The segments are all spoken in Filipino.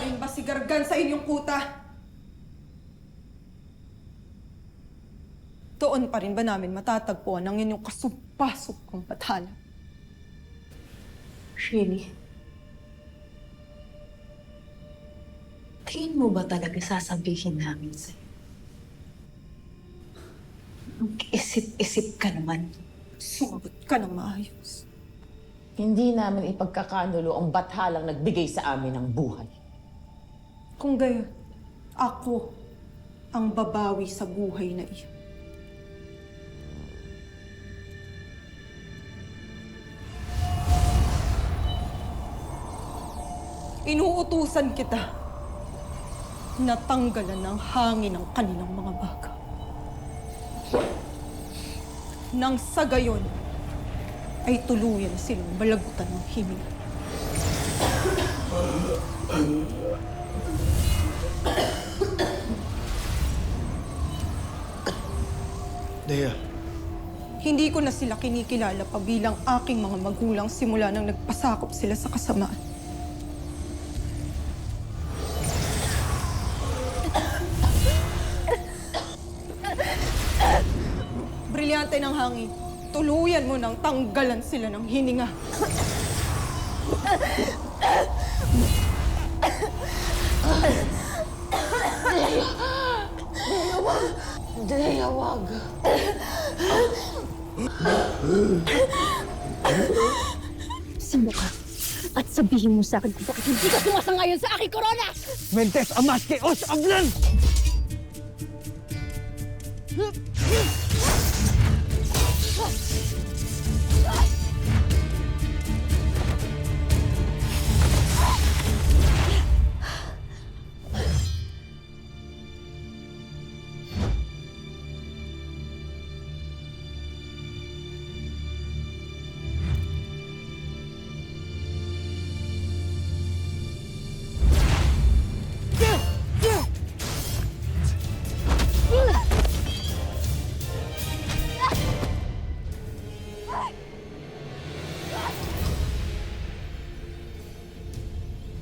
pa rin ba si Gargan sa inyong kuta? Doon pa rin ba namin matatagpuan ang inyong kasupasok kong bathala? Really? Tingin mo ba talaga sasabihin namin sa'yo? Mag-isip-isip ka naman. Sumagot ka ng maayos. Hindi namin ipagkakanulo ang bathalang nagbigay sa amin ng buhay. Kung gayon, ako ang babawi sa buhay na iyon. Inuutusan kita na tanggalan ng hangin ang kanilang mga baga. Nang sa gayon, ay tuluyan silang balagutan ng hininga. Dea. Hindi ko na sila kinikilala pa bilang aking mga magulang simula nang nagpasakop sila sa kasamaan. Brilyante ng hangin. Tuluyan mo nang tanggalan sila ng hininga. Dea, wag. Sino ka? At sabihin mo sa akin kung bakit hindi ka sumasangayon sa aking korona! Mentes amas que os hablan!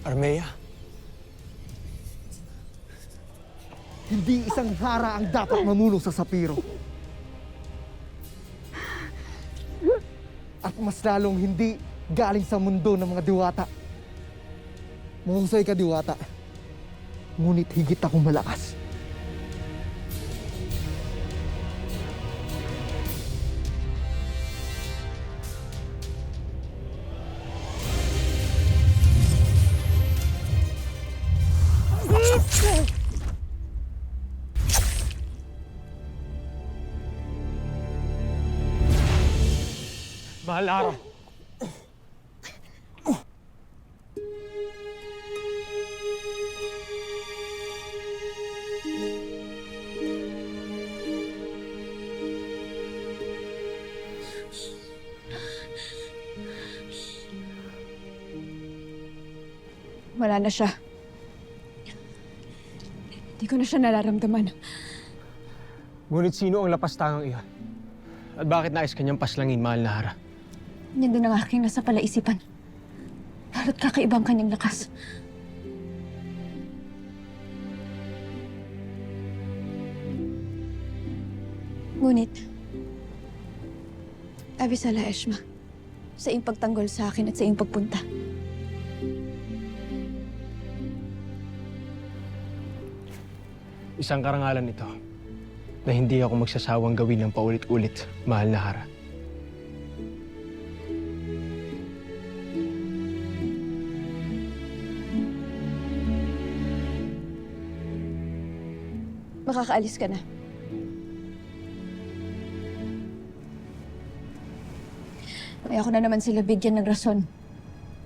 Armea? Hindi isang hara ang dapat mamulong sa Sapiro. At mas lalong hindi galing sa mundo ng mga diwata. Mahusay ka, diwata. Ngunit higit akong malakas. Mahalara! Wala na siya. Hindi ko na siya nararamdaman. Ngunit sino ang lapastangang iyon? At bakit nais kanyang paslangin, mahal na Hara? Yan din ang aking nasa palaisipan. Lalo't kakaibang kanyang lakas. Ngunit, Abisala Eshma, sa iyong pagtanggol sa akin at sa iyong pagpunta. Isang karangalan ito na hindi ako magsasawang gawin ng paulit-ulit, mahal na Hara. Makakaalis ka na. Ayoko na naman sila bigyan ng rason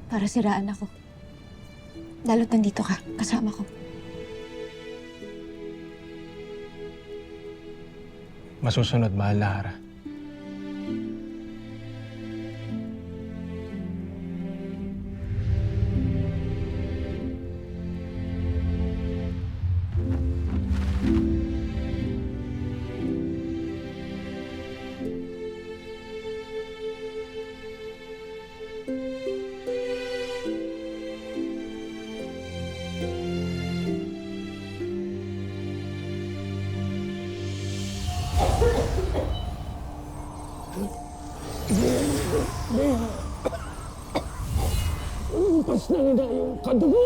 para siraan ako. Lalo't nandito ka, kasama ko. Masusunod, mahal na Hara. Malinis na nila yung kadugo!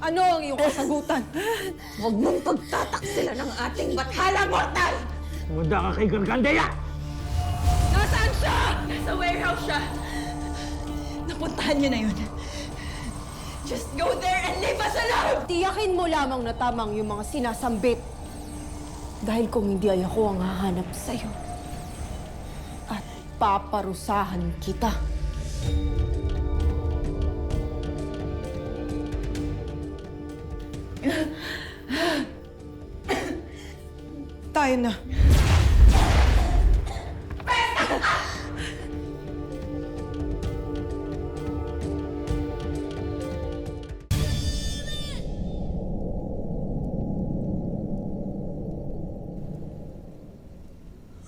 Ano ang iyong kasagutan? Huwag mong pagtataksila ng ating bathala, mortal! Munda ka kay Gargandeya! Nasaan siya? Nasa warehouse siya. Napuntahan niyo na yun. Just go there and leave us alone! Tiyakin mo lamang na tamang yung mga sinasambit. Dahil kung hindi ay ako ang hahanap sa'yo. At paparusahan kita. Tayo na.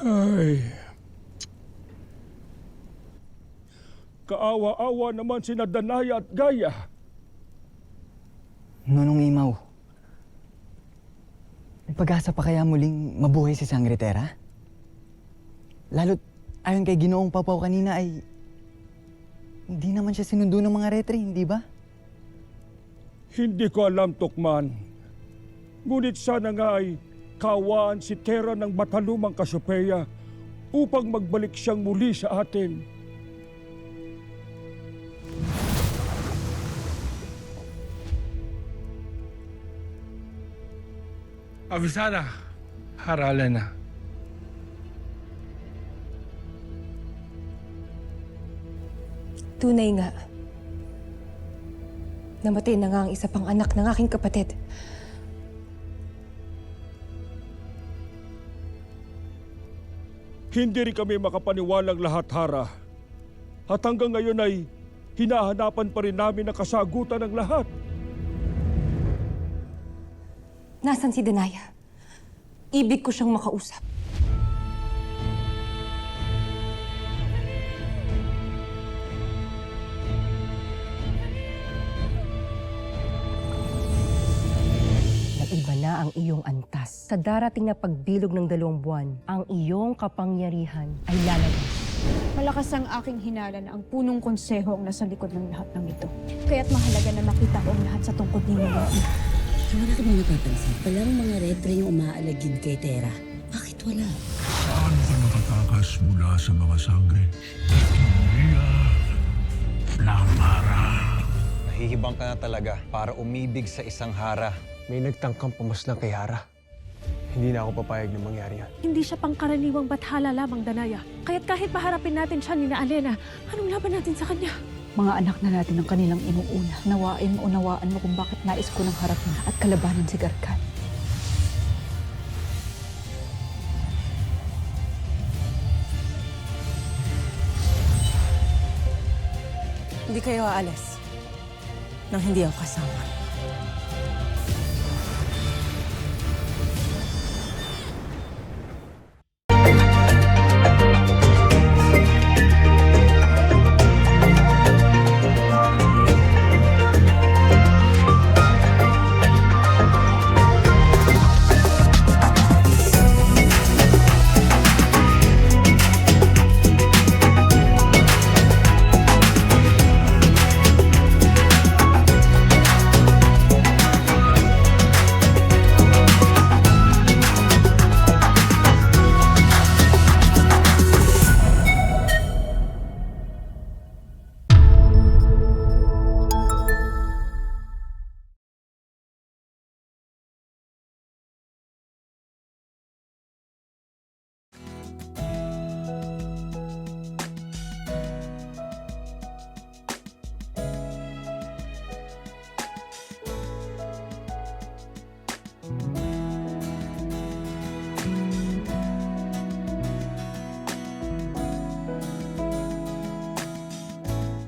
Ay. Kaawa-awa naman sina Danaya at Gaya. Nunong Imaw, may pag-asa pa kaya muling mabuhay si Sangretera? Lalo't ayon kay Ginoong Papaw kanina ay hindi naman siya sinundo ng mga retre, hindi ba? Hindi ko alam, Tukman. Ngunit sana nga ay kawaan si Tera ng matalumang Kasopeya upang magbalik siyang muli sa atin. Avisara, haralan na. Tunay nga. Namatay na nga ang isa pang anak ng aking kapatid. Hindi rin kami makapaniwalang lahat, Hara. At hanggang ngayon ay hinahanapan pa rin namin ang kasagutan ng lahat. Nasaan si Danaya? Ibig ko siyang makausap. Nag-iba na ang iyong antas. Sa darating na pagbilog ng 2 buwan, ang iyong kapangyarihan ay lalabas. Malakas ang aking hinala na ang punong konseho ang nasa likod ng lahat ng ito. Kaya't mahalaga na makita ko ang lahat sa tungkol ninyo. Wala ka bang napapansin? Walang mga retre yung umaalagin kay Tera. Bakit wala? Saan ka nakatakas mula sa mga sangre? Maria, Lamara. Nahihibang ka na talaga para umibig sa isang Hara. May nagtangkang pumaslang kay Hara. Hindi na ako papayag na mangyari yan. Hindi siya pangkaraniwang bathala lamang, Danaya. Kaya't kahit paharapin natin siya ni na Alena, anong laban natin sa kanya? Mga anak na natin ang kanilang inuuna. Unawaan mo kung bakit nais ko ng harapin at kalabanan si Garkan. Hindi kayo aalis nang hindi ako kasama.